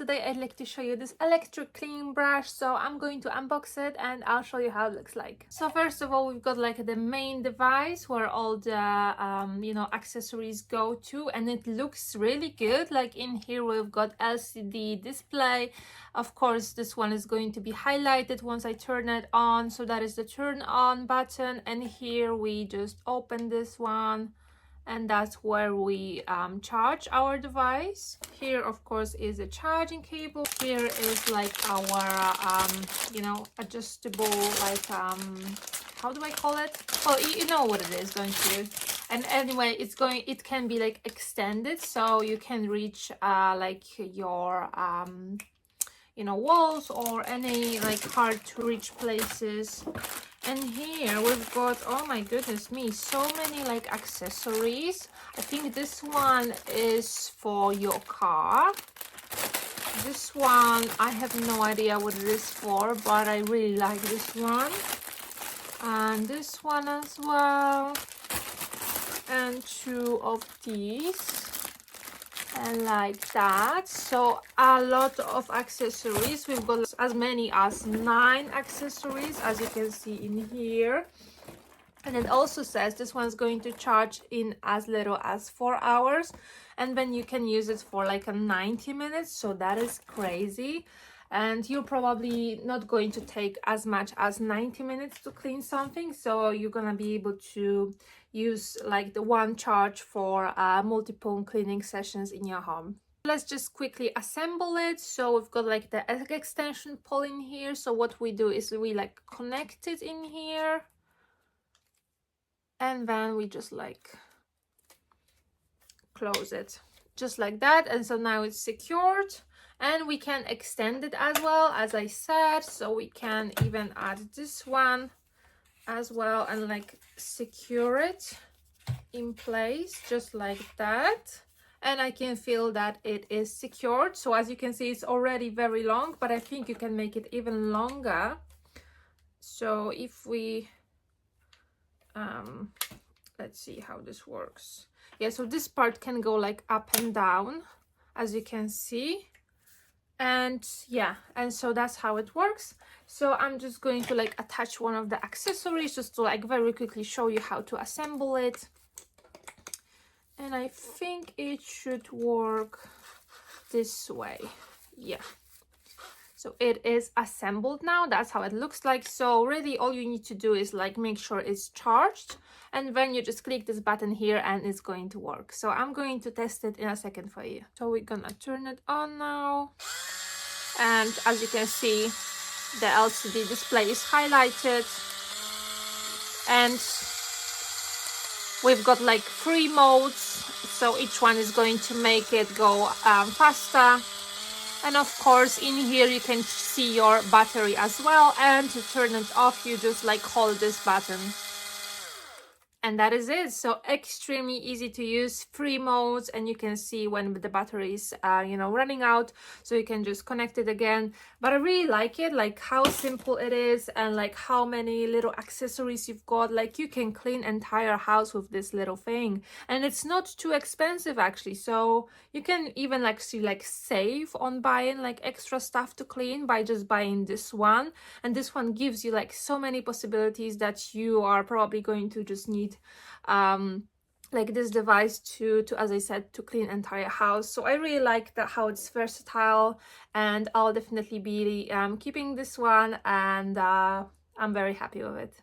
today I'd like to show you this electric cleaning brush. So I'm going to unbox it and I'll show you how it looks like. So first of all, we've got like the main device where all the accessories go to, and it looks really good. Like in here we've got LCD display. Of course, this one is going to be highlighted once I turn it on, so that is the turn on button, and here we just open this one, and that's where we charge our device. Here of course is a charging cable. Here is like our adjustable, like how do I call it? Oh, you know what it is going to. And anyway, it can be like extended, so you can reach like your walls or any like hard to reach places. And here we've got, oh my goodness me, so many like accessories. I think this one is for your car. This one, I have no idea what it is for, but I really like this one. And this one as well. And two of these. And like that. So a lot of accessories. We've got as many as 9 accessories, as you can see in here. And it also says this one's going to charge in as little as 4 hours, and then you can use it for like a 90 minutes. So that is crazy. And you're probably not going to take as much as 90 minutes to clean something, so you're gonna be able to use like the one charge for multiple cleaning sessions in your home. Let's just quickly assemble it. So we've got like the extension pole in here. So what we do is we like connect it in here, and then we just like close it just like that. And so now it's secured. And we can extend it as well, as I said, so we can even add this one as well and like secure it in place just like that. And I can feel that it is secured. So as you can see, it's already very long, but I think you can make it even longer. So if we let's see how this works. Yeah, so this part can go like up and down, as you can see. And yeah, and so that's how it works. So I'm just going to like attach one of the accessories just to like very quickly show you how to assemble it. And I think it should work this way. Yeah, so it is assembled now. That's how it looks like. So really all you need to do is like make sure it's charged, and then you just click this button here and it's going to work. So I'm going to test it in a second for you. So we're gonna turn it on now. And as you can see, the LCD display is highlighted, and we've got like 3 modes, so each one is going to make it go faster. And of course in here you can see your battery as well, and to turn it off you just like hold this button. And that is it. So extremely easy to use, 3 modes, and you can see when the battery is running out, so you can just connect it again. But I really like it, like how simple it is, and like how many little accessories you've got. Like you can clean entire house with this little thing, and it's not too expensive actually. So you can even like save on buying like extra stuff to clean by just buying this one. And this one gives you like so many possibilities that you are probably going to just need like this device to as I said, to clean entire house. So I really like that, how it's versatile, and I'll definitely be keeping this one, and I'm very happy with it.